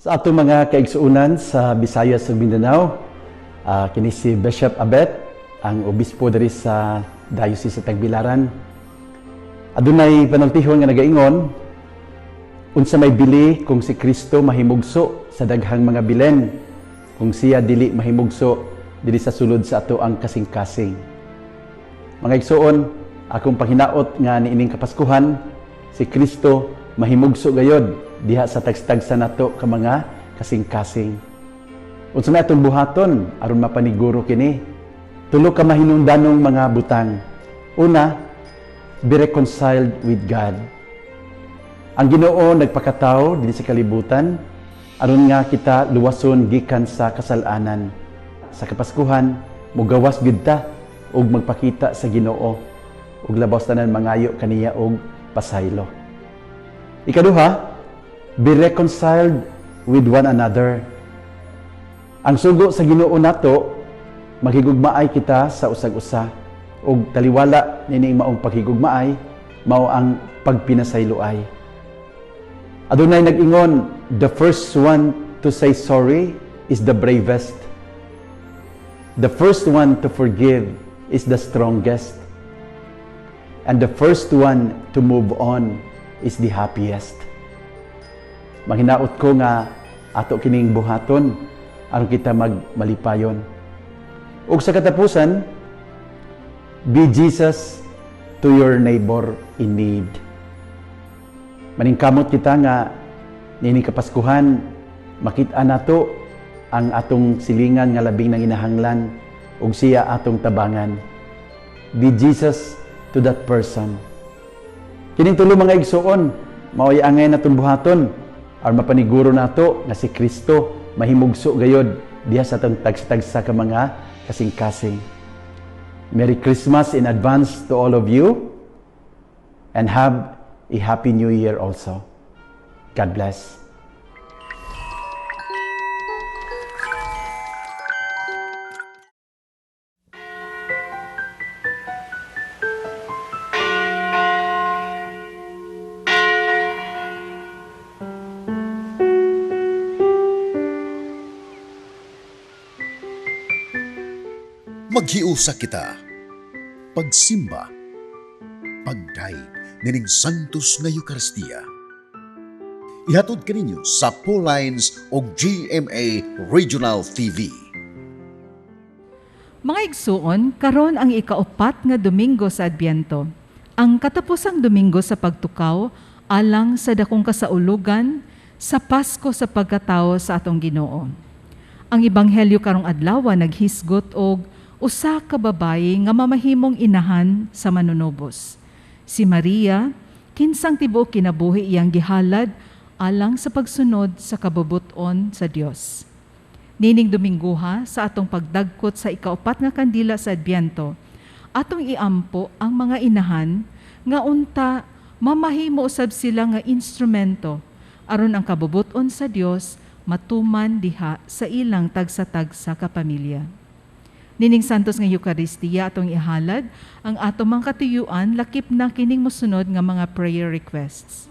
Sa ato mga kaigsuunan sa Visayas ug Mindanao, kini si Bishop Abet, ang obispo diri sa Diocese sa Tagbilaran. Adunay panultihon nga nagaingon, unsa may bili kung si Kristo mahimugso sa daghang mga bilen, kung siya dili mahimugso dili sa sulod sa ato ang kasing-kasing. Mga igsuon, akong panghinaot nga niining Kapaskuhan, si Kristo mahimugso gayod diha sa tagstagsa nato ka mga kasing-kasing. Unsa may atong buhaton aron mapaniguro kini? Tulo ka mahinungdanong mga butang. Una, be reconciled with God. Ang Ginoo nagpakatao dinhi sa kalibutan aron nga kita luwason gikan sa kasalanan. Sa Kapaskuhan, mogawas gid ta ug magpakita sa Ginoo ug labaw tanan mangayo kaniya og pasaylo. Ikaduha, be reconciled with one another. Ang sugo sa Ginoo nato, maghigugmaay kita sa usag-usa ug taliwala nining maong paghigugmaay mao ang pagpinasayloay. Adunay nag-ingon, the first one to say sorry is the bravest. The first one to forgive is the strongest. And the first one to move on is the happiest. Manghinaot ko nga ato kining buhaton aron kita magmalipayon. Ug sa katapusan, be Jesus to your neighbor in need. Maningkamot kita nga nining Kapaskuhan makit-an nato ang atong silingan nga labing nanginahanglan ug siya atong tabangan. Be Jesus to that person. Kining tulo mga igsuon, mao'y angay natong buhaton aron mapaniguro nato nga si Kristo mahimugso gayod diha sa atong tagsa-tagsa ka mga kasing-kasing. Merry Christmas in advance to all of you and have a Happy New Year also. God bless. Maghiusa kita, pagsimba, pagdaig nining Santos nga Eucharistia. Ihatod kaninyo sa Pauline's og GMA Regional TV. Mga igsuon, karon ang ikaupat nga Domingo sa Adbyento. Ang katapusang Domingo sa pagtukaw alang sa dakong kasaulugan sa Pasko sa pagkatao sa atong Ginoo. Ang ebanghelyo karong adlaw naghisgot og usa ka babayi nga mamahimong inahan sa manunobos. Si Maria, kinsang tibuok kinabuhi iyang gihalad alang sa pagsunod sa kabubuton sa Dios. Nining Dominguha sa atong pagdagkot sa ikaupat nga kandila sa Adbyento, atong iampo ang mga inahan nga unta mamahimo usab sila nga instrumento aron ang kabubuton sa Dios matuman diha sa ilang tagsa-tagsa ka pamilya. Nining Santos nga Eucharistia atong ihalad ang atong mga katuyuan lakip na kining mosunod nga mga prayer requests.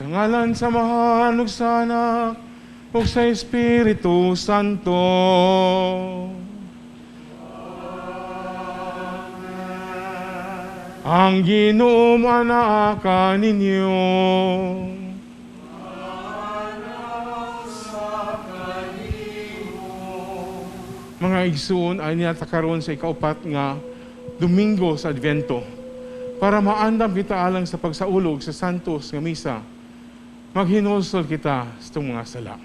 Sa ngalan samahan ug sa Anak ug sa Espiritu Santo. Ang Ginoo manaa ninyo. Mga igsoon ay niyata karon sa ikaupat nga Domingo sa Advento para maandam kita alang sa pagsaulog sa Santos nga Misa. Maghinulsol kita sa itong mga sala.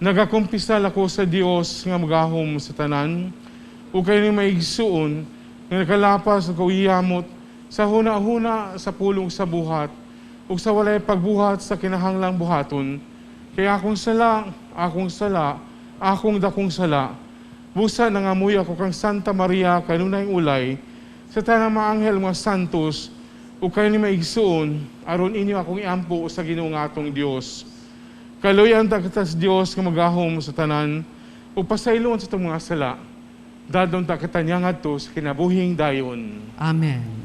Nagakumpisal ako sa Dios nga magahom sa tanan o kayo ni maigsuon nga nakalapas ng kawiyamot sa huna-huna sa pulong sa buhat o sa walay pagbuhat sa kinahanglang buhaton. Kaya akong sala, akong dakong sala, busa nangamuy ako kang Santa Maria kanunay ulay, sa tanang maanghel mga santos, o kayo ni maigsuon, aron inyo akong iampo sa Ginoo nga atong Dios. Kaluyan takitas Dios nga magahom sa tanan, o pasaylon sa itong mga sala, dadong takitanyang ato sa kinabuhing dayon. Amen.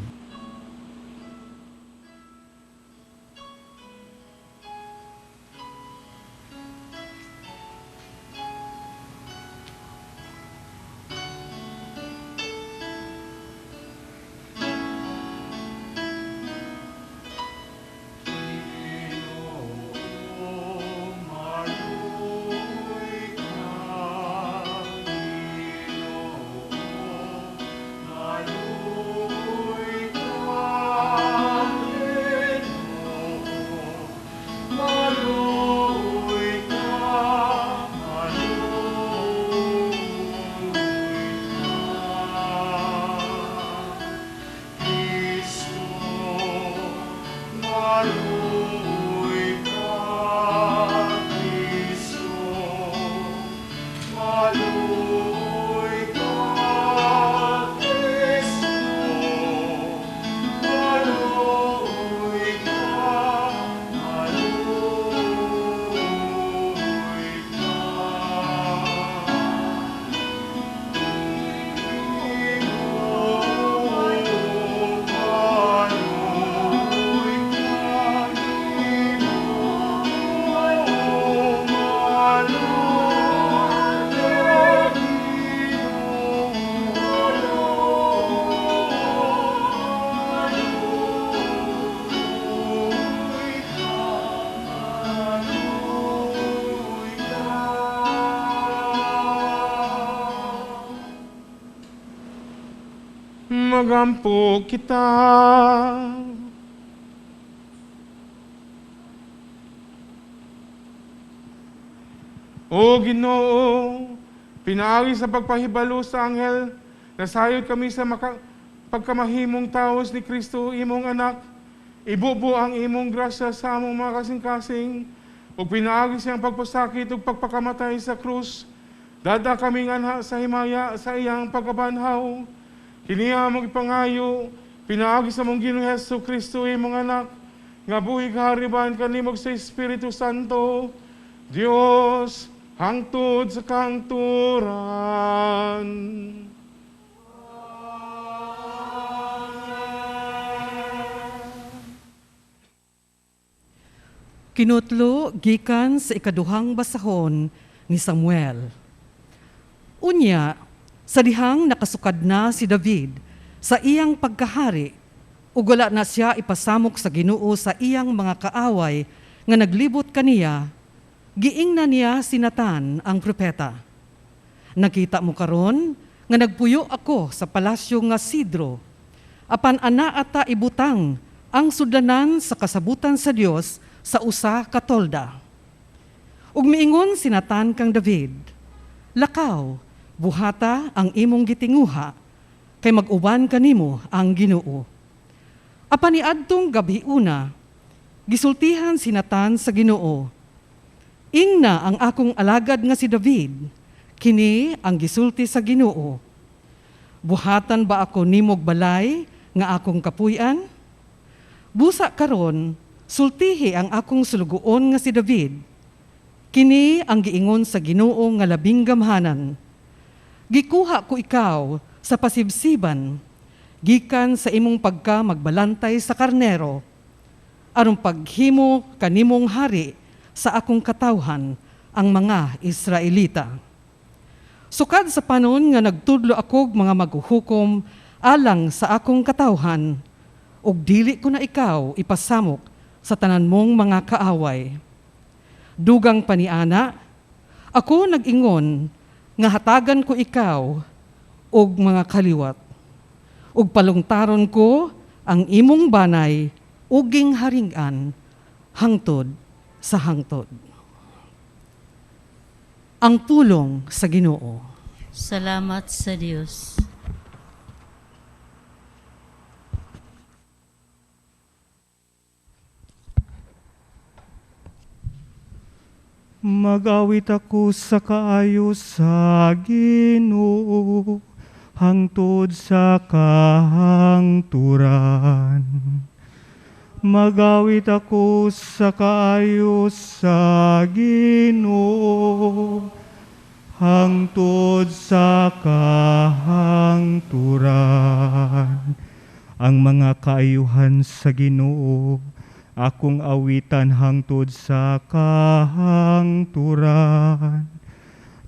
Magampo kita. O Ginoo, pinaagi sa pagpahibalo sa anghel, nasayod kami sa pagkamahimong taos ni Kristo, imong anak, ibubo ang imong grasya sa among mga kasing-kasing, o pinaagi siyang pagpasakit o pagpakamatay sa krus, dada kaming anha sa himaya sa iyang pagkabanhaw, kiniya mong ipangayo, pinaagi sa mong Ginoong Hesus Kristo, imong anak, nga buhig hariban kanimog sa Espiritu Santo, Dios, hangtod sa kangturan. Kinutlo gikan sa ikaduhang basahon ni Samuel. Unya, sa dihang nakasukad na si David sa iyang pagkahari, ug wala na siya ipasamok sa Ginoo sa iyang mga kaaway nga naglibot kaniya, giing na niya si Natan ang propeta. Nakita mo karon nga nagpuyo ako sa palasyo nga Sidro, apan ana ata ibutang ang sudlanan sa kasabutan sa Dios sa usa ka tolda. Ug miingon si Natan kang David, lakaw, buhata ang imong gitinguha, kay mag-uban kanimo ang Ginoo. Apan niadtong gabi una, gisultihan si Natan sa Ginoo, ingna ang akong alagad nga si David, kini ang gisulti sa Ginoo. Buhatan ba ako nimog balay nga akong kapuy-an? Busa karon, sultihi ang akong sulugoon nga si David. Kini ang giingon sa Ginoo nga labing gamhanan. Gikuha ko ikaw sa pasibsiban, gikan sa imong pagka magbalantay sa karnero, aron paghimo kanimong hari sa akong katawhan ang mga Israelita. Sukad sa panon nga nagtudlo akog mga maghuhukom alang sa akong katawhan, ug dili ko na ikaw ipasamok sa tanan mong mga kaaway. Dugang paniana, ako nag-ingon nga hatagan ko ikaw og mga kaliwat, ug palungtaron ko ang imong banay uging haringan hangtod sa hangtod. Ang pulong sa Ginoo. Salamat sa Diyos. Mag-awit ako sa kaayo sa Ginoo, hangtod sa kahangturan. Mag-awit ako sa kaayo sa Ginoo, hangtod sa kahangturan. Ang mga kaayuhan sa Ginoo, akong awitan hangtod sa kahangturan.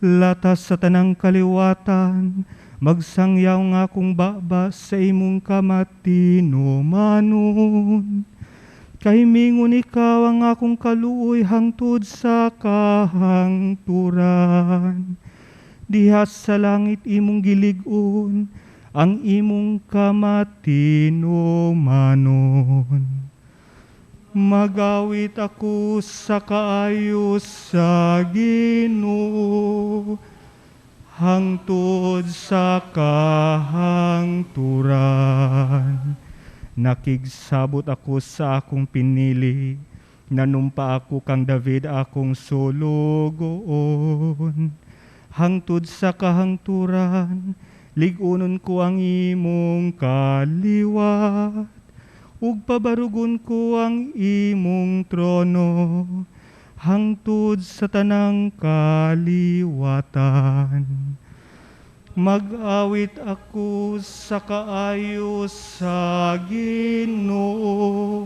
Latas sa tanang kaliwatan, magsangyaw nga akong baba sa imong kamatinumanon. Kay mingon ikaw ang akong kaluoy hangtod sa kahangturan. Diha sa langit imong gilig-on, ang imong kamatinumanon. Magawit ako sa kaayo sa Ginoo, hangtod sa kahangturan. Nakigsabot ako sa akong pinili, nanumpa ako kang David akong sulugoon. Hangtod sa kahangturan, ligunon ko ang imong kaliwat, ug pabarugon ko ang imong trono, hangtod sa tanang kaliwatan. Mag-awit ako sa kaayo sa Ginoo,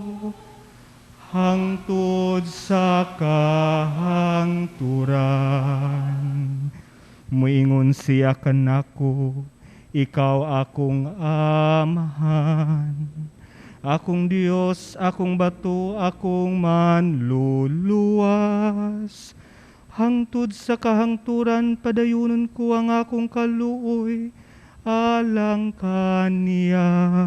hangtod sa kahangturan. Muingon siya kanako, ikaw akong amahan. Akong Diyos, akong bato, akong manluluwas. Hangtod sa kahangturan, padayunon ko ang akong kaluoy, alang kaniya.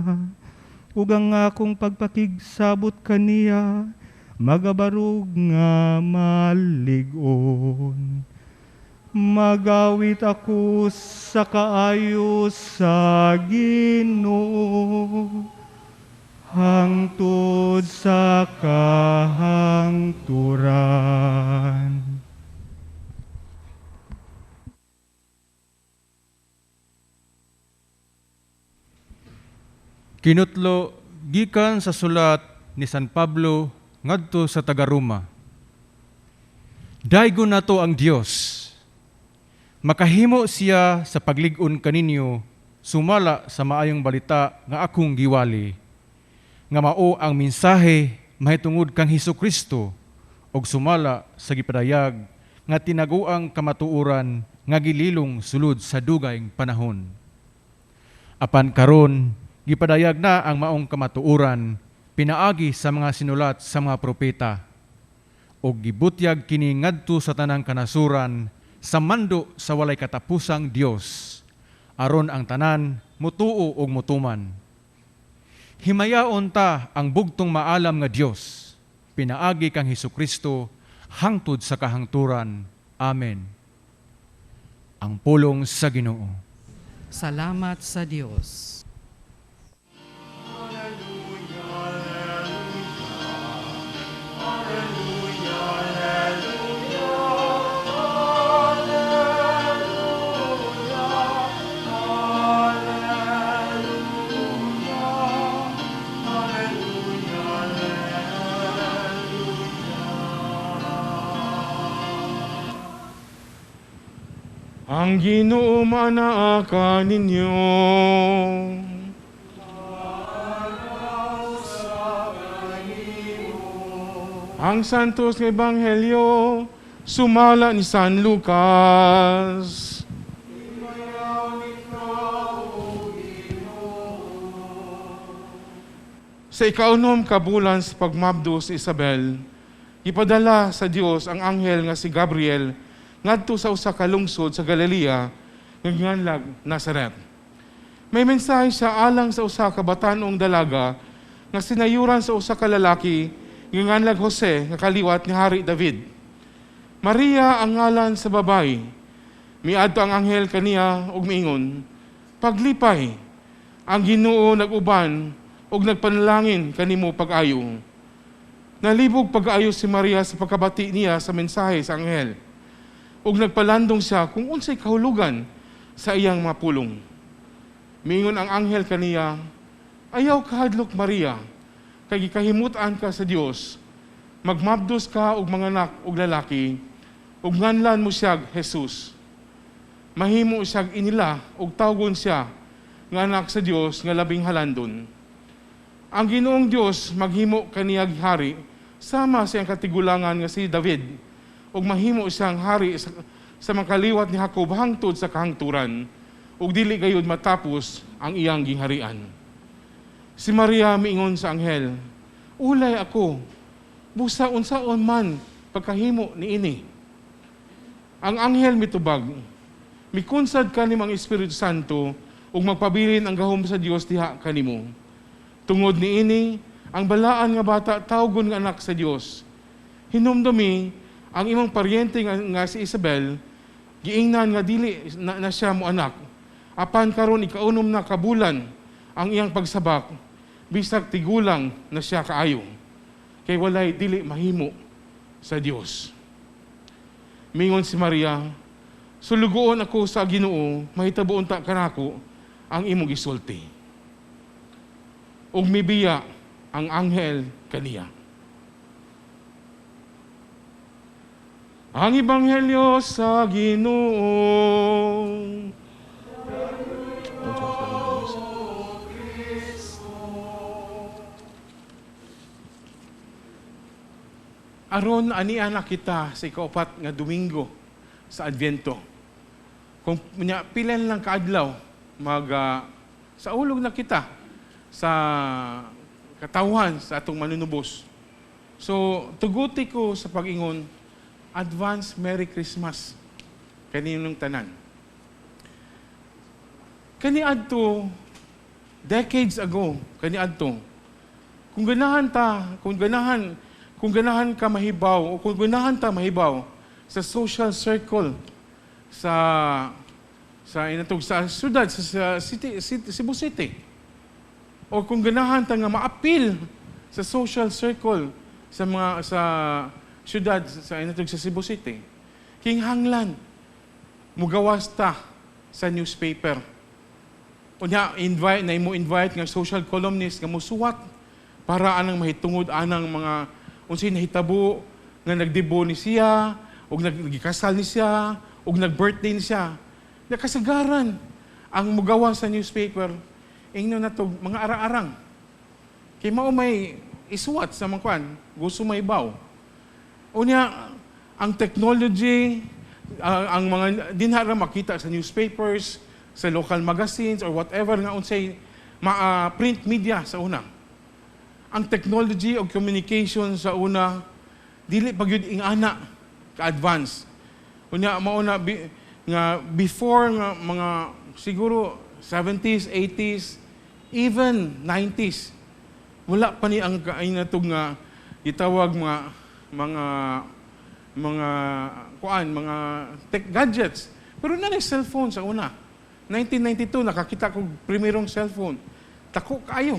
Ug ang akong pagpakigsabot kaniya, magabarug nga maligon. Magawit ako sa kaayo sa Ginoo, hangtod sa kahangturan. Kinutlo gikan sa sulat ni San Pablo ngadto sa taga-Roma. Daygon nato ang Dios. Makahimo siya sa paglig-on kaninyo sumala sa maayong balita nga akong giwali. Nga mao ang mensahe mahitungod kang Hesukristo og sumala sa gipadayag nga tinaguang kamatuoran nga gililong sulod sa dugayng panahon. Apan karon gipadayag na ang maong kamatuoran pinaagi sa mga sinulat sa mga propeta og gibutyag kini ngadto sa tanang kanasuran sa mando sa walay katapusang Dios aron ang tanan mutuo og mutuman. Himayaon ta ang bugtong maalam nga Dios pinaagi kang Hesukristo hangtod sa kahangturan. Amen. Ang pulong sa Ginoo. Salamat sa Diyos. Ang Ginoo manaaka ninyo. Ang santos nga ebanghelyo sumala ni San Lucas. Sa ikaunom ka bulan sa pagmabdo si Isabel, ipadala sa Dios ang anghel nga si Gabriel ngadto sa usa ka lungsod sa Galilea nga nganlag Nazaret. May mensahe siya alang sa usa ka batanong dalaga nga sinayuran sa usa ka lalaki nga nganlag Jose nga kaliwat ni Hari David. Maria ang ngalan sa babae. Miadto ang anghel kaniya ug miingon, paglipay, ang Ginoo nag-uban ug nagpanalangin kanimo pag-ayo. Nalibog pag-ayo si Maria sa pagkabati niya sa mensahe sa anghel. Ug nagpalandong siya kung unsay kahulugan sa iyang mapulong. Miingon ang anghel kaniya, ayaw kahadlok Maria, kay gikahimutan ka sa Dios. Magmabdos ka og manganak og lalaki, ug nganlan mo siya Jesus. Mahimo siya inila ug tawgon siya nga anak sa Dios nga labing halandon. Ang Ginoong Dios maghimo kaniya hari sama sa iyang katigulangan nga si David ug mahimo siyang hari sa makaliwat ni Jacob hangtod sa kahangturan ug dili gayud matapos ang iyang gingharian. Si Maria miingon sa anghel, ulay ako, busa unsaon man pagkahimo niini. Ang anghel mitubag, mikunsad kanim ang Espiritu Santo ug magpabilin ang gahom sa Dios diha kanimo. Tungod niini, ang balaan nga bata tawgon nga anak sa Dios. Hinumdumi ang imong paryente nga si Isabel, giingnan nga dili na siya mo anak. Apan karon ikaunom na kabulan ang iyang pagsabak, bisag tigulang na siya kaayo. Kay walay dili mahimo sa Dios. Mingon si Maria, sulugoon ako sa Ginoo, mahitabuon ta kanako ang imong gisulti. Ug mibiya ang anghel kaniya. Ang ebanghelyo sa Ginoo. Aron ania na kita sa ikaupat nga Domingo sa Advento. Kung pilan lang kaadlaw sa ulog na kita sa katawhan sa atong manunubos. So, tuguti ko sa pag-ingon, advance Merry Christmas kaninong tanan. Kaniadto, decades ago, kaniadto, kung ganahan ka mahibaw, o kung ganahan ta mahibaw sa social circle, sa syudad, sa Cebu City, o kung ganahan ta nga maapil sa social circle sa syudad sa Cebu City, kinghanglan mugawas ta sa newspaper. Unya invite nga social columnist nga musuwat para anang mahitungod anang mga unsay nahitabo nga nagdebo ni siya ug nagikasal ni siya ug nagbirthday ni siya. Nakasagaran ang mugawas sa newspaper. Ingno na to, mga arang-arang. Kay mao may isuwat sa mga kwan, gusto may baw. Unya, ang technology, ang mga dinara makita sa newspapers, sa local magazines, or whatever nga unsay print media sa una. Ang technology o communication sa una, dili pagyud ingana ka-advance. Unya, mauna, nga before nga mga siguro 70s, 80s, even 90s, wala pa ni ang kainatog nga itawag mga tech gadgets. Pero na cellphone sa una. 1992 nakakita ko primerong cellphone. Tako kayo.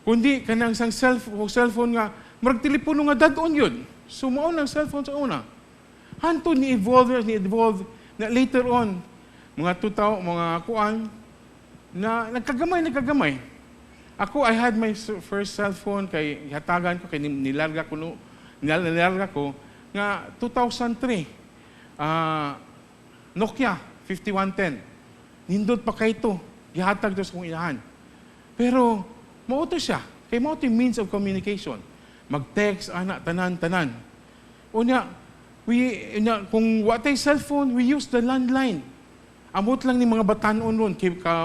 Kundi kanang sang cellphone nga marag telepono nga dadon yun. Sumao ng cellphone sa una. Hanto ni evolve na later on mga na nagkagamay. Ako, I had my first cellphone kay hatagan ko, kay nilarga ko nga 2003. Nokia 5110. Nindot pa kay ito. Gihatag to sa kong inahan. Pero, mauto siya. Kay mauto yung means of communication. mag-text, ana, tanan. Unya, kung watay cellphone, we use the landline. Amot lang ni mga batanon ron,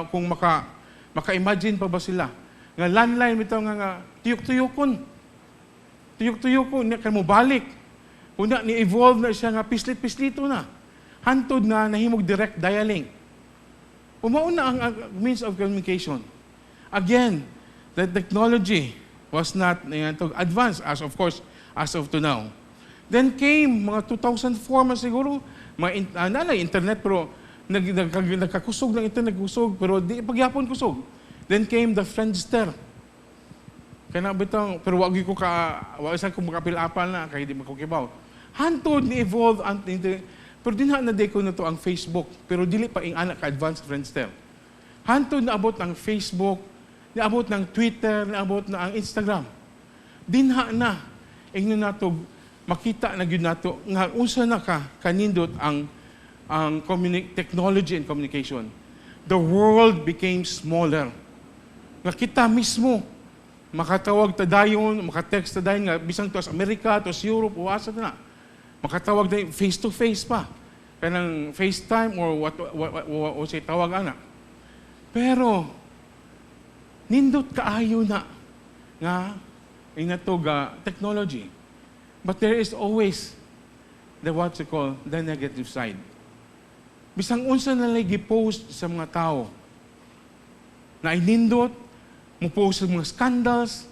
kung maka-imagine pa ba sila. Nga landline, bitaw nga tuyok-tuyokon. Tuyok-tuyokon, niya ka mo balik. Unya, ni-evolve na siya nga pislit-pislito na. Hantod na nahimog direct dialing. Umauna ang means of communication. Again, the technology was not advanced as of to now. Then came mga 2004 man siguro, internet pero nagkakusog ng internet, kusog, pero di pagyapon kusog. Then came the Friendster. Kaya bitang, pero wag isa ko makapil-apal na, kaya di makukibaw. Hantod ni-evolve, pero na ko na to ang Facebook, pero dili pa ang anak ka-advanced Friendster. Hantod na abot ang Facebook, naabot ng Twitter, naabot na ang Instagram. Dinha na, ingno nato, makita na yun nato, nga unsa na kanindot ang technology and communication. The world became smaller. Nga kita mismo, makatawag tadayon, makatext tadayon nga, bisang to as Amerika, to as Europe, o asa na. Makatawag na face-to-face pa. Kanang FaceTime or what say tawag ana. Pero, nindot kaayo na nga inatog technology. But there is always the negative side. Bisang unsa na lagi post sa mga tao na inindot, mo post sa mga scandals,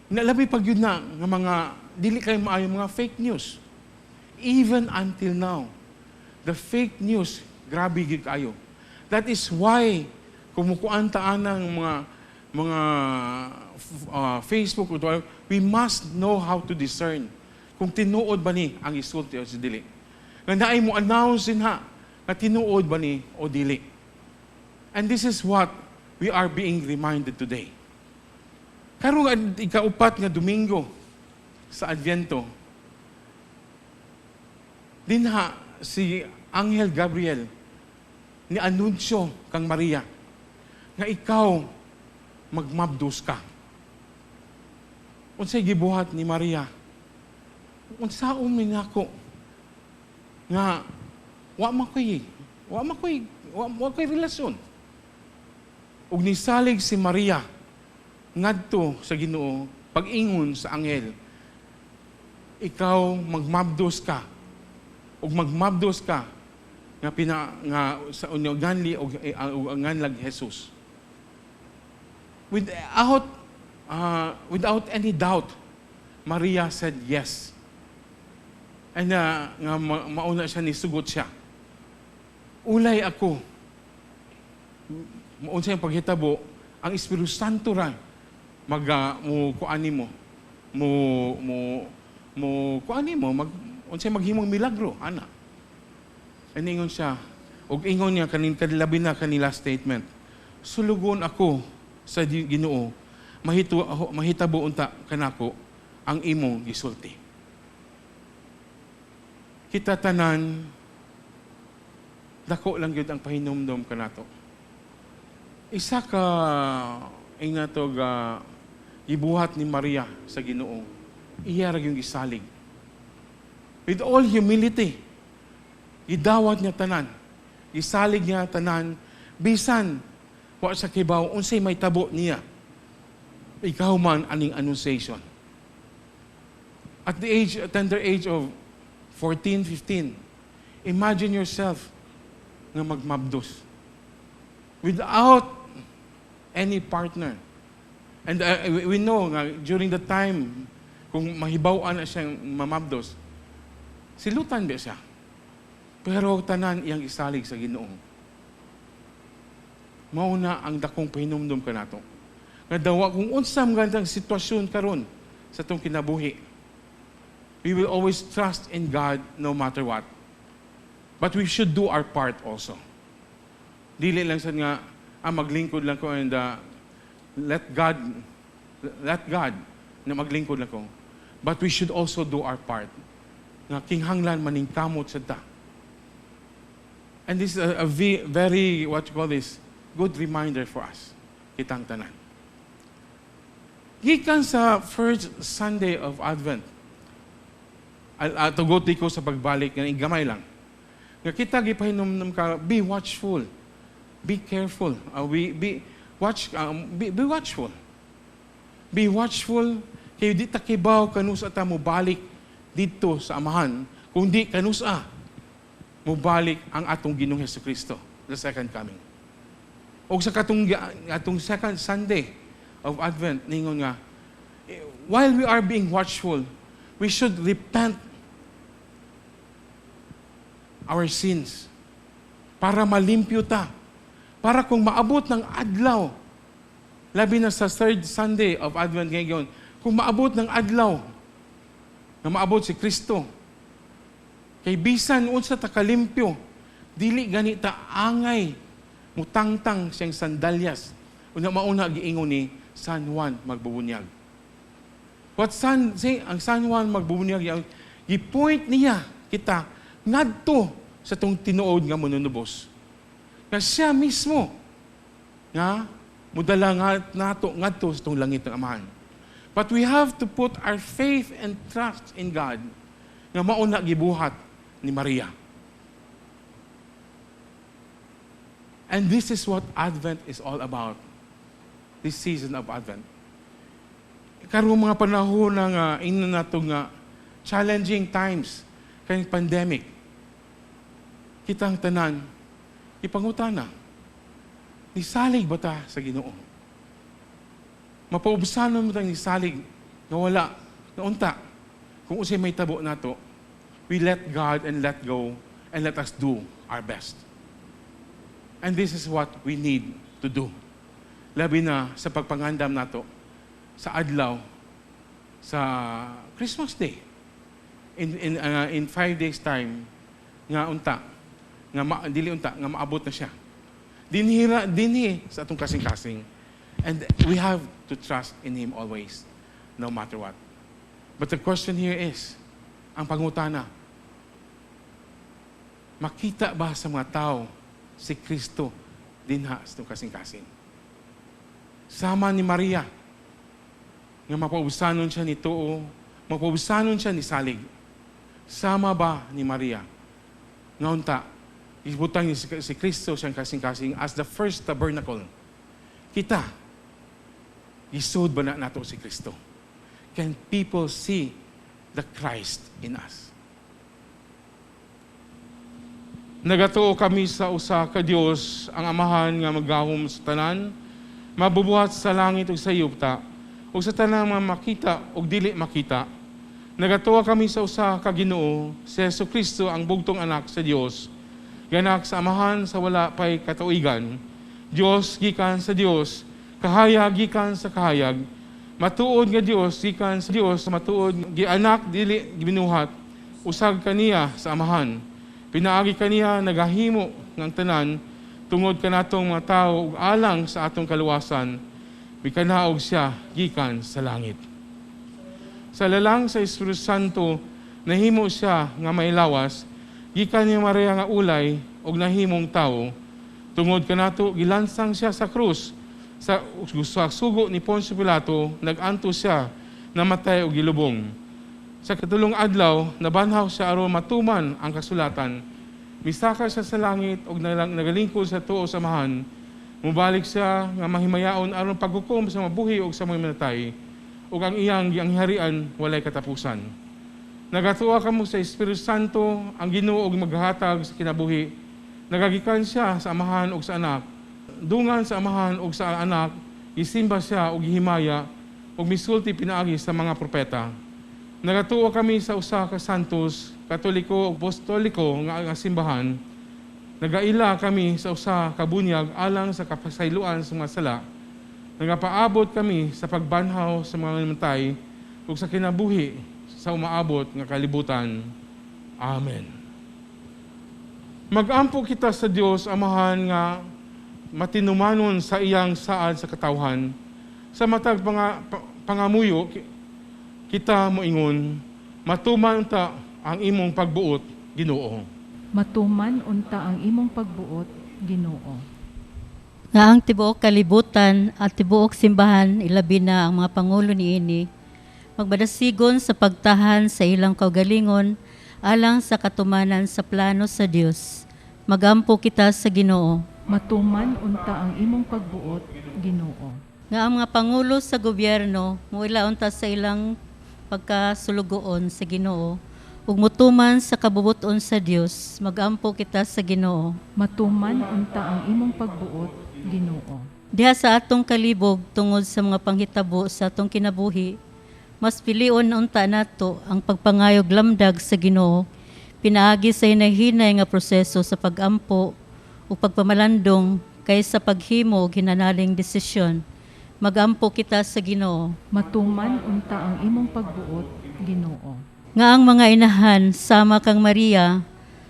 nalabi pag yun na nga mga dili kay maayo mga fake news. Even until now, the fake news, grabe gid kayo. That is why kumukuan taan ng mga Facebook, we must know how to discern kung tinuod ba ni ang isulti o si dili. Nga naay mo announce ha na tinuod ba ni o dili. And this is what we are being reminded today. Karong ikaupat nga Domingo sa Advento, dinha si Anghel Gabriel ni anunsyo kang Maria nga ikaw magmabdos ka. Unsay gibuhat ni Maria? Unsaon mi nako nga wa makoy relasyon. Ug nisalig si Maria ngadto sa Ginoo pag-ingon sa anghel, ikaw magmabdos ka. Ug magmabdos ka nga sa unyo ganli og nganlag Jesus. Without any doubt, Maria said yes. And nga mauna siya ni sugot siya. Ulay ako. Mauna yung paghitabo, ang Espiritu Santo ra mo kuani mo unsay maghimong milagro ana. And ingon siya, og ingon niya kanilabi na kanila statement. Sulugon ako sa Ginoo, mahitabo unta kanako ang imong gisulti. Kita tanan dako lang gyud ang pahinumdom kanato. Isa ka ingatog ibuhat ni Maria sa Ginoo. Iya ra yung gisalig. With all humility, idawat niya tanan. Isalig niya tanan, bisan wa sa kibaw, unsay may tabo niya. Ikaw man aning annunciation. At the tender age of 14, 15, imagine yourself nga magmabdos. Without any partner. And we know nga, during the time, kung mahibaw-an na siyang mamabdos, silutan ba siya? Pero tanan iyang isalig sa Ginoo. Mauna ang dakong pahinumdum ka nato. Nga dawa kung unsam gandang sitwasyon karon sa itong kinabuhi, we will always trust in God no matter what. But we should do our part also. Dili lang sa nga, maglingkod lang ko and let God na maglingkod lang ko. But we should also do our part. Nga kinghanglan maning kamot sa ta. And this is a very, what you call this, good reminder for us. Kitang tanan. Gikan sa first Sunday of Advent, tugot ko sa pagbalik, nga gamay lang. Nga kita gipahinom ka, be watchful, be careful, be watchful. Be watchful, kayo di takibaw kanus ata mo balik dito sa amahan, kundi kanus mo balik ang atong Ginoong Hesukristo, the second coming. O sa atong second Sunday of Advent, ningon nga, while we are being watchful, we should repent our sins para malimpyo ta. Para kung maabot ng adlaw, labi na sa third Sunday of Advent ngayon, kung maabot ng adlaw, na maabot si Kristo, kay bisan unsa ta kalimpyo, dili ganita angay, mutangtang siyang sandalyas, una mauna giingon ni San Juan magbubunyag. Ang San Juan magbubunyag, i-point niya kita ngadto sa tong tinuod nga manunubos. Na siya mismo nga mudala nga nato ngadto sa tong langit ng Amahan. But we have to put our faith and trust in God nga mauna gibuhat ni Maria. And this is what Advent is all about. This season of Advent. Karong mga panahon nga ino nato nga challenging times kay pandemic. Kitang tanan ipangutana. Nisalig ba ta sa Ginoo? Mapaubsanon mo tang nisalig nga wala na unta. Kung usay may tabo nato, we let God and let go and let us do our best. And this is what we need to do. Labi na sa pagpangandam nato sa adlaw sa Christmas Day. In 5 days time nga unta dili unta nga maabot na siya. Dinhi sa atong kasing-kasing. And we have to trust in Him always, no matter what. But the question here is, ang pangutana, makita ba sa mga tao si Kristo dinha sa atong kasing-kasing? Sama ni Maria, nga mapausanon siya ni Tuo, mapausanon siya ni Salig. Sama ba ni Maria? Nga unta, ibutang ni si Kristo siyang kasing-kasing as the first tabernacle. Kita, isod ba na nato si Kristo? Can people see the Christ in us? Nagatuo kami sa usa ka Dios, ang Amahan nga maggahom sa tanan, mabubuhat sa langit ug sa yupta, ug sa tanang mga makita ug dili makita. Nagatuo kami sa usa ka Ginoo, si Jesucristo ang bugtong anak sa Dios, ganak sa Amahan sa wala pay katuigan, Dios gikan sa Dios, kahayag gikan sa kahayag, matuod nga Dios gikan sa Dios, matuod gianak dili gibinuhat, usag kaniya sa Amahan. Pinaagi kaniya nagahimo ng tanan tungod kanatong mga tao ug alang sa atong kaluwasan, bikanaog siya gikan sa langit. Sa lalang sa Espiritu Santo nahimo siya nga mailawas, gikan ni Maria nga ulay ug nahimong tawo, tungod kanato gilansang siya sa krus, sa sugo ni Poncio Pilato, naganto siya, namatay ug gilubong. Sa katulong adlaw, nabanhaw siya aron matuman ang kasulatan. Misaka siya sa langit ug nagalingkod sa tuo sa Amahan. Mubalik siya nga mahimayaon aron paghukom sa mabuhi ug sa mga minatay, ug ang iyang giangharian walay katapusan. Nagatuwa kamo sa Espiritu Santo, ang Ginoo og maghatag sa kinabuhi. Nagagikan siya sa Amahan ug sa Anak. Dungan sa Amahan ug sa Anak, isimba siya ug gihimaya ug misulti pinaagi sa mga propeta. Nagatuo kami sa usa ka santos, Katoliko ug Apostoliko nga simbahan. Nagaila kami sa usa ka bunyag alang sa kapasayloan sa mga sala. Nagapaabot kami sa pagbanhaw sa mga namatay ug sa kinabuhi sa umaabot nga kalibutan. Amen. Magampo kita sa Dios Amahan nga matinumanon sa iyang saad sa katawhan. Sa matag pangamuyo, kita moingon, matuman ta ang imong pagbuot, Ginoo. Matuman unta ang imong pagbuot, Ginoo. Nga ang tibuok kalibutan at tibuok simbahan, ilabi na ang mga pangulo niini, magbadasigon sa pagtahan sa ilang kaugalingon alang sa katumanan sa plano sa Dios. Magampo kita sa Ginoo. Matuman unta ang imong pagbuot, Ginoo. Nga ang mga pangulo sa gobyerno, muila unta sa ilang pagkasulugoon sa Ginoo, ug mutuman sa kabubuton sa Dios. Magampo kita sa Ginoo. Matuman unta ang imong pagbuot, Ginoo. Diha sa atong kalibog tungod sa mga panghitabo sa atong kinabuhi, mas pilion unta nato ang pagpangayog lamdag sa Ginoo, pinaagi sa hinay-hinay nga proseso sa pagampo o pagpamalandong kaysa paghimo og hinanaling desisyon. Magampo kita sa Ginoo. Matuman unta ang imong pagbuot, Ginoo. Nga ang mga inahan sama kang Maria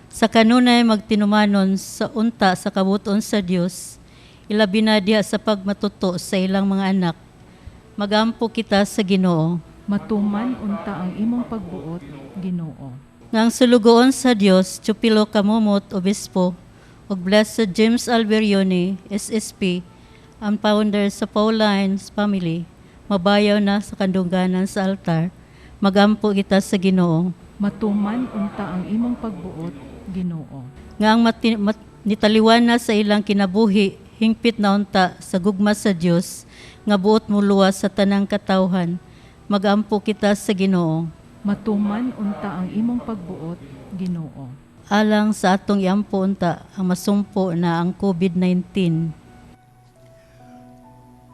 sa kanunay magtinumanon sa unta sa kabuton sa Dios, ilabi na diha sa pagmatuto sa ilang mga anak. Magampo kita sa Ginoo. Matuman unta ang imong pagbuot, Ginoo. Nga ang sulugoon sa Dios, Chupilo Kamumot, Obispo, ug Blessed James Alberione, SSP, ang founder sa Paulines Family, mabayaw na sa kandungganan sa altar. Magampo kita sa Ginoo. Matuman unta ang imong pagbuot, Ginoo. Nga ang nitaliwan na sa ilang kinabuhi, hingpit na unta sa gugma sa Dios, nga buot muluwas sa tanang katawhan. Magampo kita sa Ginoo. Matuman unta ang imong pagbuot, Ginoo. Alang sa atong iampo unta ang masumpo na ang COVID-19.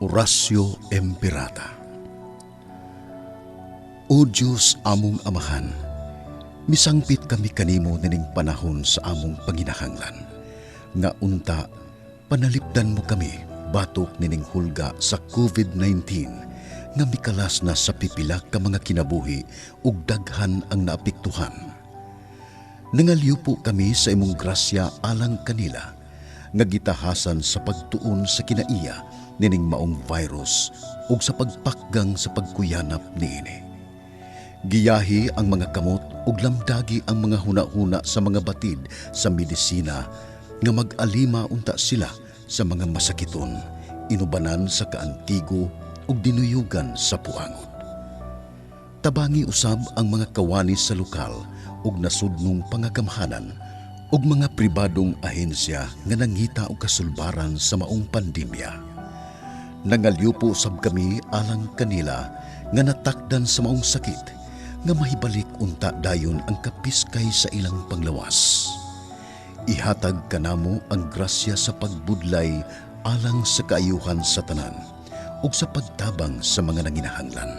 Orasyo Emperata. O Diyos among amahan, misangpit kami kanimo nining panahon sa among panginahanglan. Nga unta, panalipdan mo kami batok nining hulga sa COVID-19 nga mikalas na sa pipila ka mga kinabuhi ug daghan ang naapektuhan. Nangalyo po kami sa imong grasya alang kanila nga gitahasan sa pagtuon sa kinaiya nining maong virus ug sa pagpakgang sa pagkuyanap niini. Giyahi ang mga kamot ug lamdagi ang mga huna-huna sa mga batid sa medisina nga mag-alima unta sila sa mga masakiton, inubanan sa kaantigo ug dinuyugan sa puangot. Tabangi usab ang mga kawani sa lokal ug nasudnong pangagamhanan ug mga pribadong ahensya nga nangita og kasulbaran sa maong pandemya. Nangalyo po sab kami alang kanila nga natakdan sa maong sakit nga mahibalik unta dayon ang kapiskay sa ilang panglawas. Ihatag kanamo ang grasya sa pagbudlay alang sa kaayuhan sa tanan ug sa pagtabang sa mga nanginahanglan.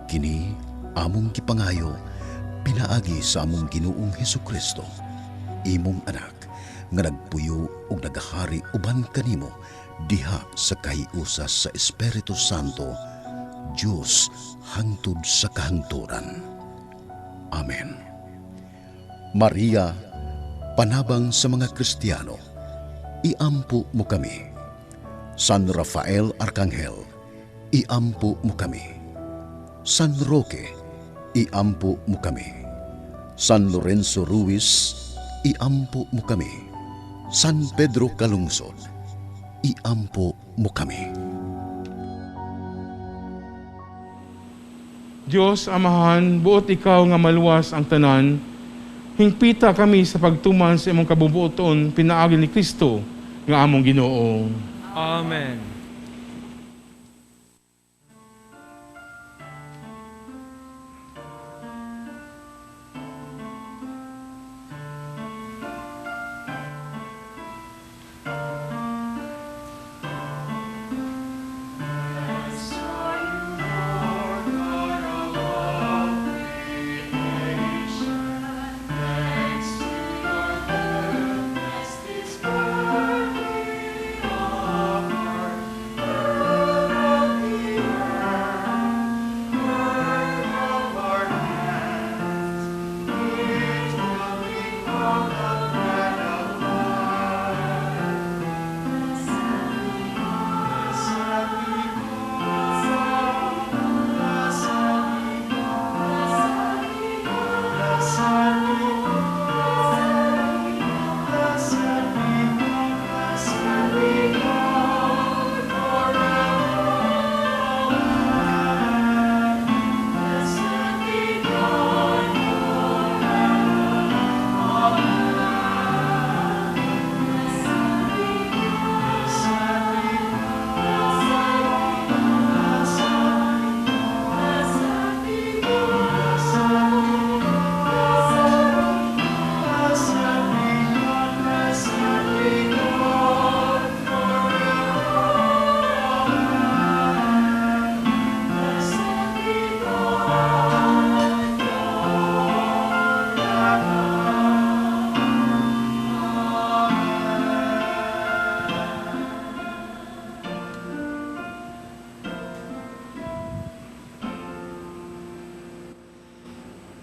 Kini among gipangayo pinaagi sa among Ginoong Hesukristo, imong anak nga nagpuyo ug nagahari uban kanimo diha sa kahiusas sa Espiritu Santo, Diyos hangtod sa kahangturan. Amen. Maria, panabang sa mga Kristiyano, iampo mo kami. San Rafael Arcangel, iampo mo kami. San Roque, iampo mo kami. San Lorenzo Ruiz, iampo mo kami. San Pedro Calungsod, iampo mo kami. Diyos, Amahan, buot ikaw nga maluwas ang tanan, hingpita kami sa pagtuman sa imong kabubuoton, pinaagi ni Kristo, nga among Ginoo. Amen.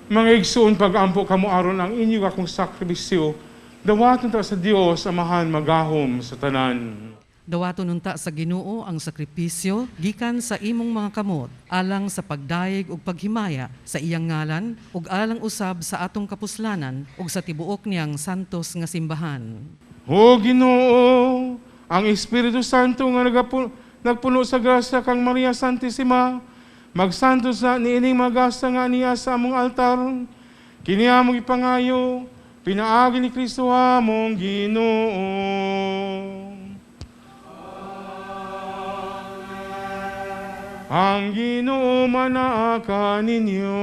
Mga igsoon, pag-ampo kamo aron ang inyo akong sakripisyo, dawaton ta sa Dios Amahan magahom sa tanan. Dawaton unta sa Ginoo ang sakripisyo gikan sa imong mga kamot alang sa pagdayeg ug paghimaya sa iyang ngalan ug alang usab sa atong kapuslanan ug sa tibuok niyang santos nga simbahan. O Ginoo, ang Espiritu Santo nga nagpuno sa grasya kang Maria Santissima, magsantos na niining magasa nga niya sa among altar, kini among ipangayo, pinaagi ni Kristo among Ginoo. Ang Ginoo manaa ninyo.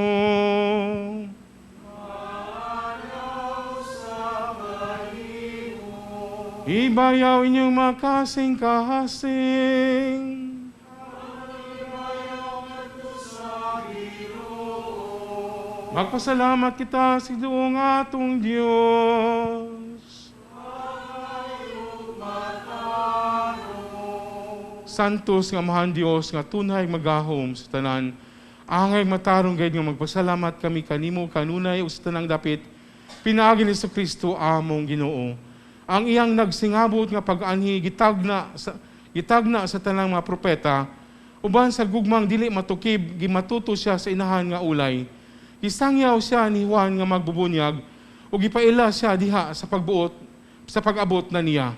Ibayaw inyong makasing-kahasing. Magpasalamat kita sa doong atong Diyos. Santos nga Amahan Dios nga tunay magahom sa tanan, angay matarong gayud nga magpasalamat kami kanimo kanunay ug sa tanang dapit pinaagi ni Kristo among Ginoo. Ang iyang nagsingabot nga pag-anhi gitagna sa tanang mga propeta, uban sa gugmang dili matukib gimatuto siya sa inahan nga ulay. Isangyaw siya ni Juan nga magbubunyag ug gipaila siya diha sa pag-abot na niya.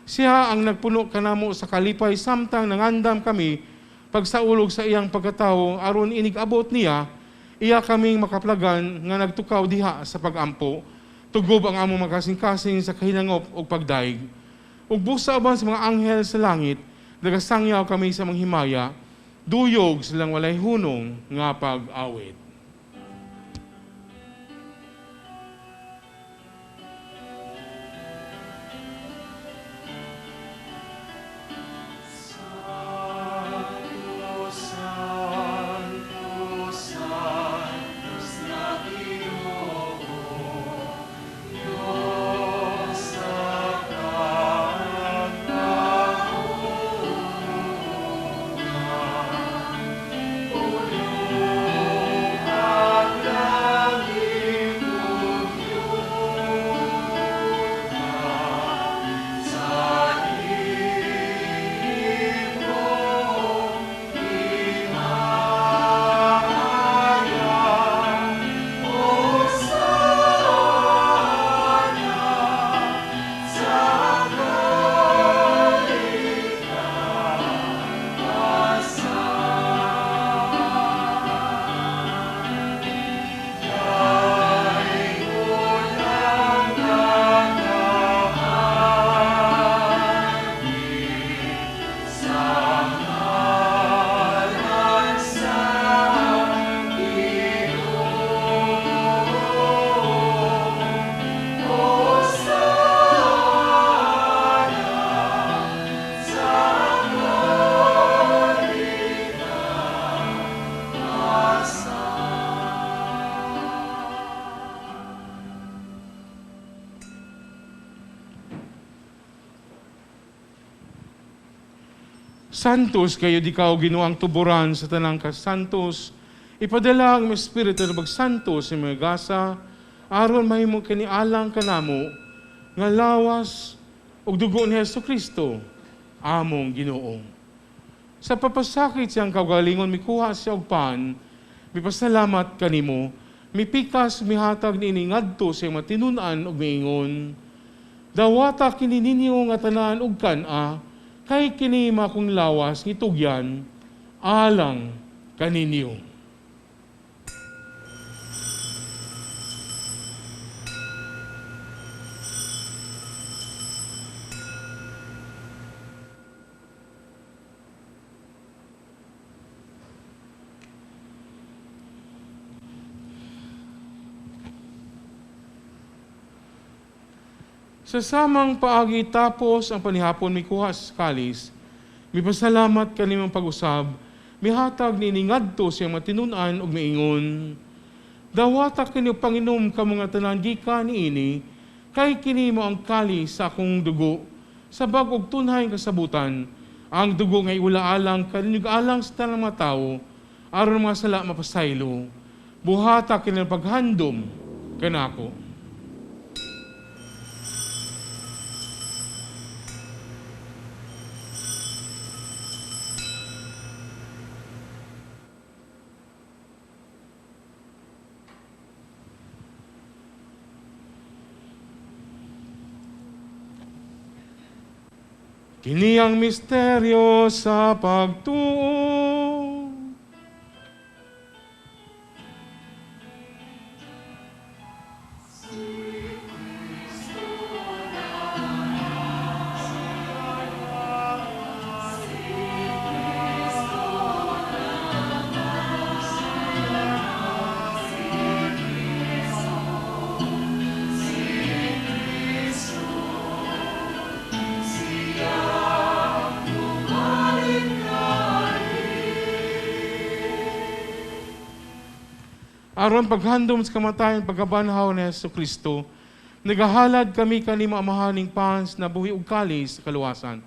Siya ang nagpuno kanamo sa kalipay samtang nangandam kami pagsaulog sa iyang pagkatao aron inig-abot niya, iya kaming makaplagan nga nagtukaw diha sa pag-ampo. Tugob ang among makasing-kasing sa kahinangop ug pagdaig. Ug busa uban sa mga anghel sa langit, nagasangyaw kami sa mga himaya, duyog silang walay hunong nga pag-awit. Santos kayo di kao Ginoong tuburan sa tanang kasantos, ipadala ang Espiritu na bagsantos sa mga gasa, aron mahimo kanialang kanamo, nga lawas ug dugo ni Jesucristo, among Ginoo. Sa papasakit siyang kaugalingon, mikuha siya og pan, mipasalamat kanimo, mipikas mihatag niini ngadto sa matinunan ug miingon, dawata kini ninyo nga tanan ug kan-a, kay kini makong lawas ngitugyan alang kaninyo. Sa samang paagi tapos ang panihapon mikuha sa kalis, mipasalamat kanimong pag-usab, mihatag niini ngadto siyang matinunan ug miingon, dawata kini Panginom ka mga tanan gikan niini, kay kini mo ang kalis sa akong dugo, sa bag-og tunhay kasabutan, ang dugo ngay ulaalang kaninyog alang sa tanang mga tao, aron mga sala mapasaylo. buhata kinang paghandom kanako. Kini ang misteryo sa pagtuo. Aron paghandom sa kamatayon pagkabanhaw ni Jesucristo, nagahalad kami kanimo amahaning pans na buhi ug kalis sa kaluwasan.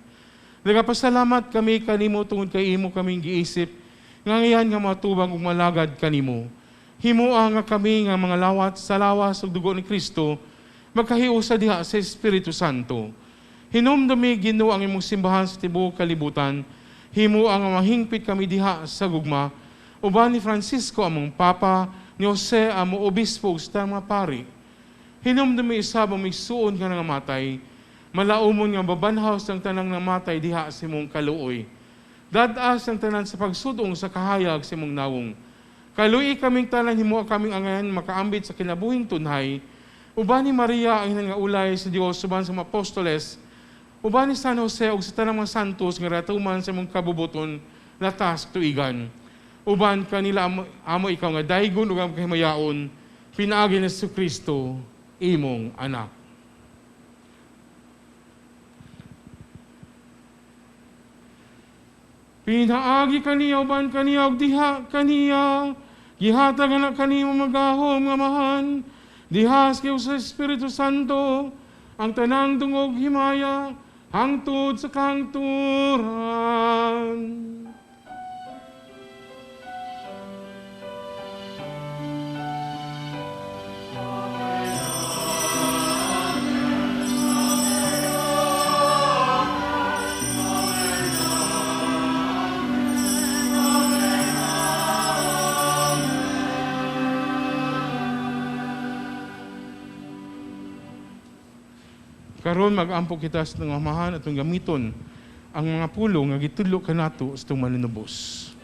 Nagapasalamat kami kanimo tungod kay imo kaming giisip nga ngayan nga matubang ug malagad kanimo. Himua nga kami nga mga lawat sa lawas ug dugo ni Kristo magkahiusa diha sa Espiritu Santo. Hinumdumi Ginoo ang imong simbahan sa tibuok kalibutan. Himua nga mahingpit kami diha sa gugma. Uban ni Francisco among Papa, ni Jose amo obispo sa mga pari. Hinumdumi isabang migsuon ka nga matay, malaumon nga babanhaw sang tanang namatay diha sa imong kaluoy. Dadas ang tanan sa pagsudong sa kahayag sa imong nawong. Kaluoy kaming tanan himo kaming angayan makaambit sa kinabuhing tunhay. Uban ni Maria ang nangaulay sa Dios suban sa mga apostoles. Uban ni San Jose ug sa tanang mga santos nga ratuman sa imong kabubuton latas tuigan. Uban kanila amo ikaw nga daygon ug ang kahimayaon, pinaagi ni Jesucristo, imong anak. Pinaagi kaniya uban kaniya ug diha kaniya, gihatag na kanimo magahom nga mahan, dihas kayo sa Espiritu Santo, ang tanang dungog himaya, hangtod sa kahangturan. Karon mag-ampo kita sa itong amahan at itong gamiton ang mga pulo nga gitudlo kanato sa itong manunubos.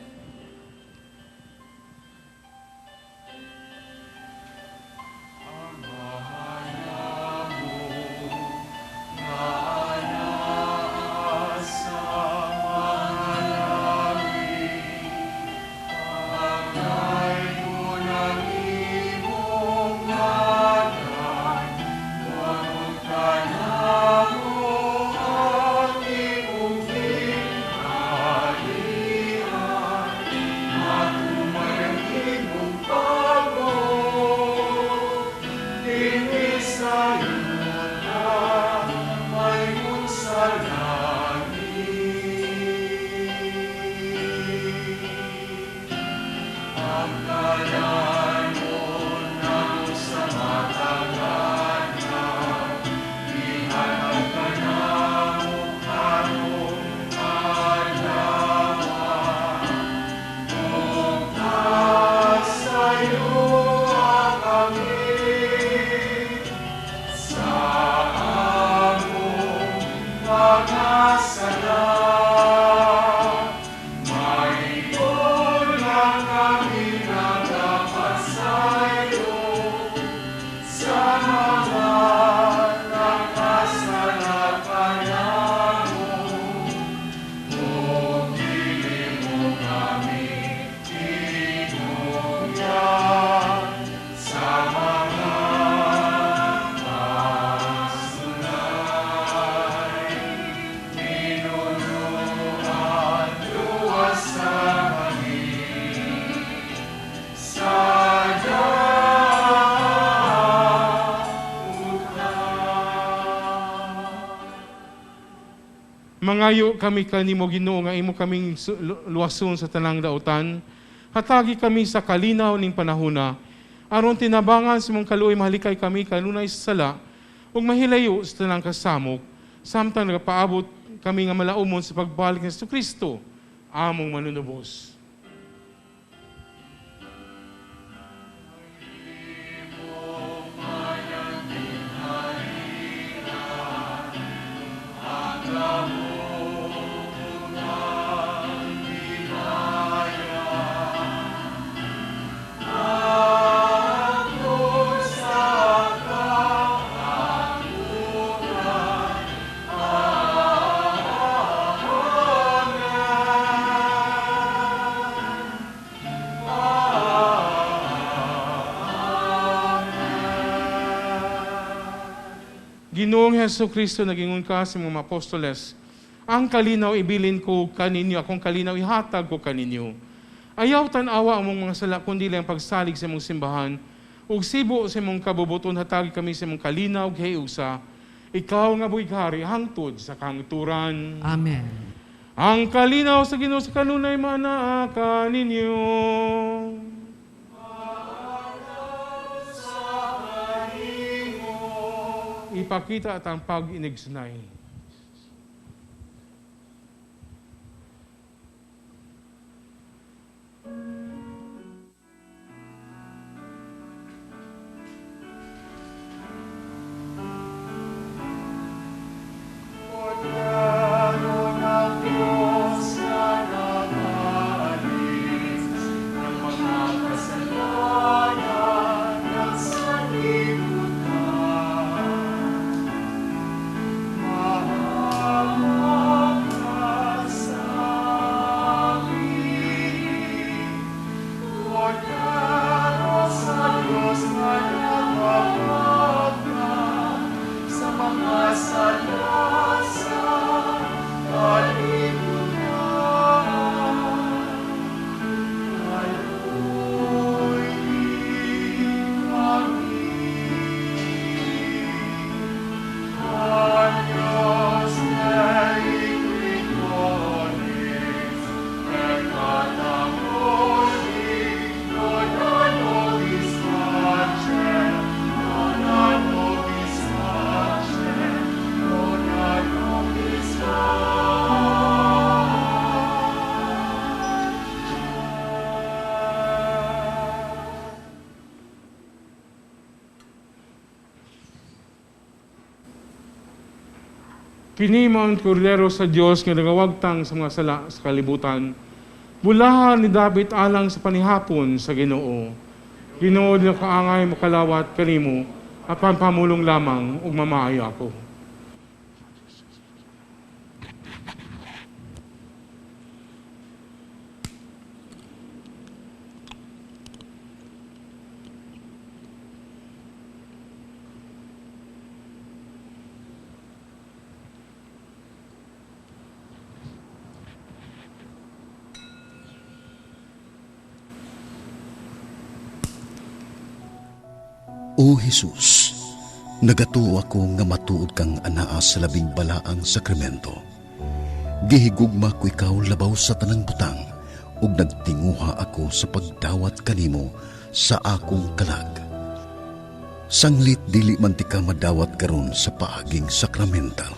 Mangayo kami kanimo Ginoo nga imo kaming luwason sa tanang dautan. Hatagi kami sa kalinaw ning panahona, aron tinabangan sa mong kaluoy mahalikay kami kanunay sa sala, ug mahilayo sa tanang kasamok, samtang nagapaabot kami nga malaumon sa pagbalik ni Kristo, among manunubos. Ginoong Jesucristo, nagingon ka sa mga apostoles, ang kalinaw ibilin ko kaninyo, akong kalinaw ihatag ko kaninyo. Ayaw tanawa ang mga sala, kundi lang pagsalig sa mong simbahan, ug sibo sa mong kabubuton, hatagi kami sa mong kalinaw, gayusa, ikaw nga buhigari, hangtod sa kangturan. Amen. Ang kalinaw sa Ginoo sa kanunay manaa kaninyo. Ipakita at ang pag-inigsunay. Kini Mount Cordero sa Dios nga nagawagtang sa mga sala sa kalibutan. Bulahan ni David alang sa panihapon sa Ginoo. Ginoo na kaangay makalawat kanimo, apan pamulong lamang ug mamaayo ako. O Jesus, nagatuo ako nga matuod kang anaa sa labing balaang sakramento. Gihigugma ko ikaw labaw sa tanang butang, ug nagtinguha ako sa pagdawat kanimo sa akong kalag. Sanglit dili man ti ka madawat karon sa paaging sakramental.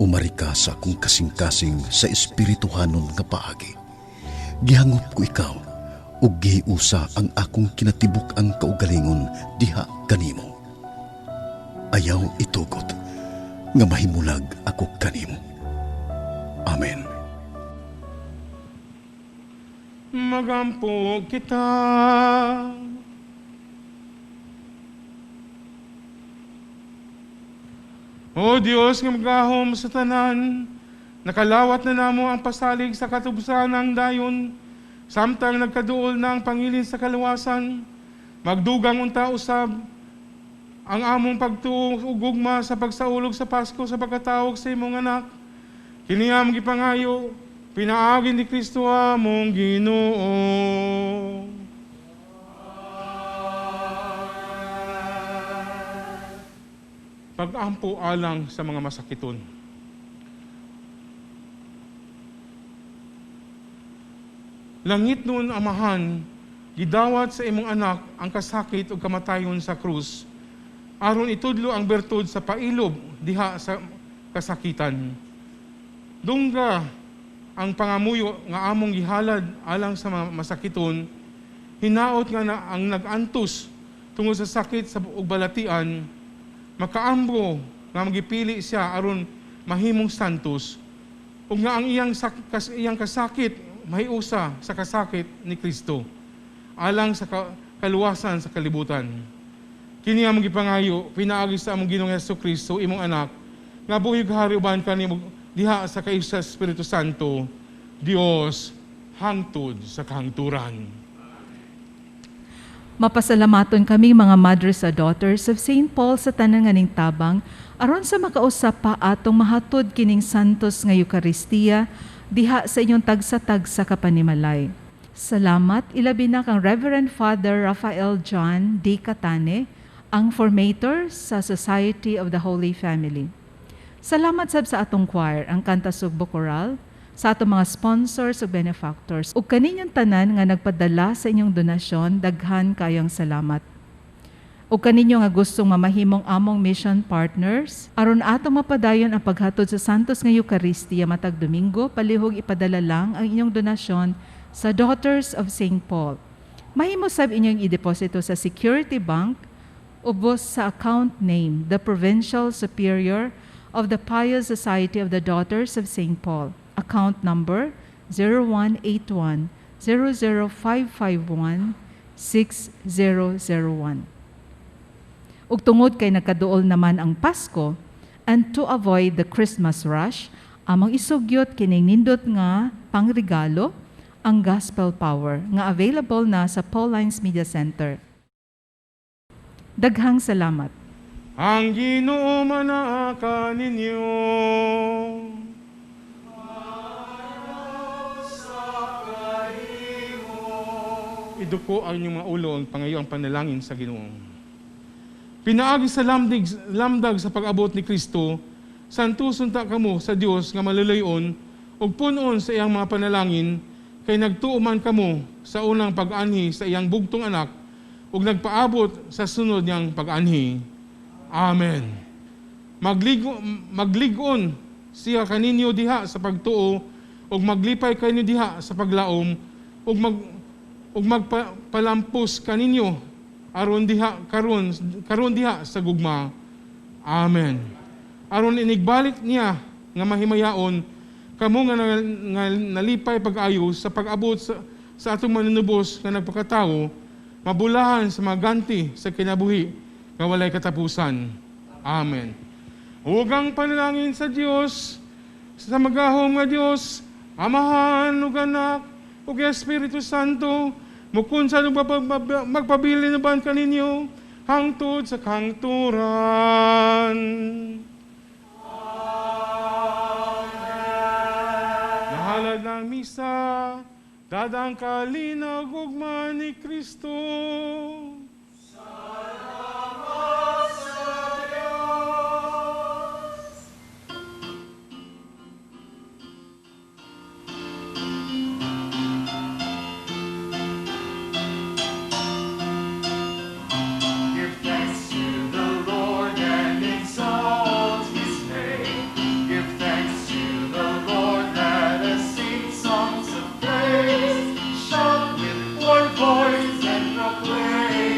Umari ka sa akong kasing-kasing sa espirituhanon nga paagi. Gihangop ko ikaw, ug gihiusa ang akong kinatibuk ang kaugalingon diha kanimo. Ayaw itugot nga mahimulag ako kanimo. Amen. Magampo kita. O Dios nga magahom sa tanan, nakalawat na namo ang pasalig sa katubsan ng dayon, samtang nagkaduol na ang pangilin sa kaluwasan, magdugang unta usab ang among pagtuugugma sa pagsaulog sa Pasko sa pagkatawag sa imong anak. Kini among gipangayo, pinaagi ni Kristo among Ginoo. Pag-ampo alang sa mga masakiton. Langit nun, Amahan, gidawat sa imong anak ang kasakit o kamatayon sa krus, aron itudlo ang bertud sa pailob diha sa kasakitan. Dungga ang pangamuyo nga among gihalad alang sa masakiton, hinaot nga na ang nag-antos tungod sa sakit sa ug balatian, makaambo nga magipili siya aron mahimong santos, ug nga ang iyang kasakit mahiusa sa kasakit ni Kristo alang sa kaluwasan sa kalibutan. Kini among gipangayo pinaagi sa among Ginoong Hesukristo imong anak nga buhig hari uban kanimo diha sa kaisa Espiritu Santo, Dios hangtod sa kahangturan. Mapasalamaton kami mga mothers and daughters of St. Paul sa tanan nga ning tabang aron sa makausap pa atong mahatod kining santos nga Eucharistia diha sa inyong tagsa-tagsa kapanimalay. Salamat ilabi na kang Reverend Father Rafael John D. Catane, ang formator sa Society of the Holy Family. Salamat sab sa atong choir, ang Kanta Sugbo Choral, sa atong mga sponsors ug benefactors, ug kaninyong tanan nga nagpadala sa inyong donasyon, daghan kayong salamat. Ug kaninyo nga gustong mamahimong among mission partners, aron atong mapadayon ang paghatod sa santos nga Eucharistia matag Domingo, palihog ipadala lang ang inyong donasyon sa Daughters of St. Paul. Mahimo sab inyong ideposito sa Security Bank, ubos sa account name, the Provincial Superior of the Pious Society of the Daughters of St. Paul. Account number 0181 00551 6001. Ug tungod kay nagkaduol naman ang Pasko, and to avoid the Christmas rush, among isugyot kining nindot nga pangregalo, ang Gospel Power nga available na sa Paulines Media Center. Daghang salamat. Ang Ginoo manaaka ninyo. Iduko ang inyong mga ulo ang pangayo ang panalangin sa Ginoo. Pinaagi sa lamdag sa pag-abot ni Kristo, santuson ta kamo sa Dios nga malulayon ug punon sa iyang mga panalangin, kay nagtuuman kamo sa unang pag-anhi sa iyang bugtong anak ug nagpaabot sa sunod niyang pag-anhi. Amen. Magligon siya kaninyo diha sa pagtuo ug maglipay kaninyo diha sa paglaom ug magpalampos kaninyo aron diha sa gugma. Amen. Aron inigbalik niya nga mahimayaon kamo nga nalipay pag-ayo sa pag-abot sa atong manunubos nga nagpakatao, mabulahan sa maganti sa kinabuhi nga walay katapusan. Amen. Ugang panalangin sa Dios, sa magahom nga Dios, Amahan ug Anak ug Espiritu Santo, mukun sa magpabili na ban kaninyo, hangtod sa kahangturan. Amen. Nahalad ng misa, dadang kalinag ugma ni Kristo. Salamat sa Diyos. Give thanks to the Lord and exalt His name. Give thanks to the Lord, let us sing songs of praise. Shout with one voice and proclaim.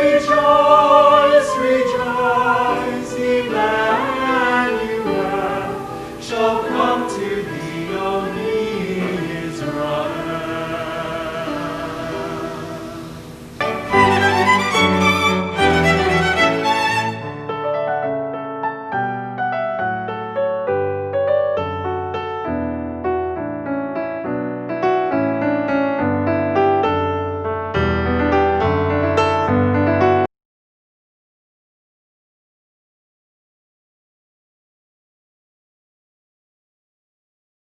rejoice.